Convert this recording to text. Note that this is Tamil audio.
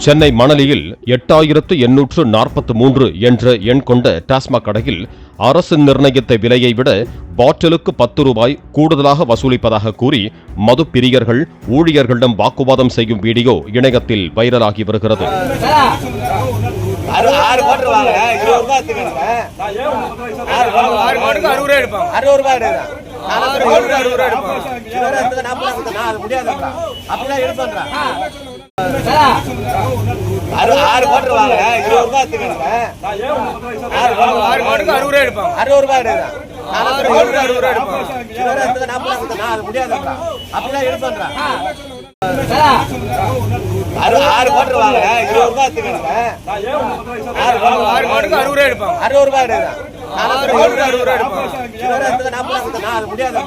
சென்னை மணலியில் 8843 என்ற எண் கொண்ட டாஸ்மாக் கடையில் அரசு நிர்ணயித்த விலையை விட பாட்டிலுக்கு 10 ரூபாய் கூடுதலாக வசூலிப்பதாக கூறி மது பிரியர்கள் ஊழியர்களிடம் வாக்குவாதம் செய்யும் வீடியோ இணையத்தில் வைரலாகி வருகிறது. முடியாது.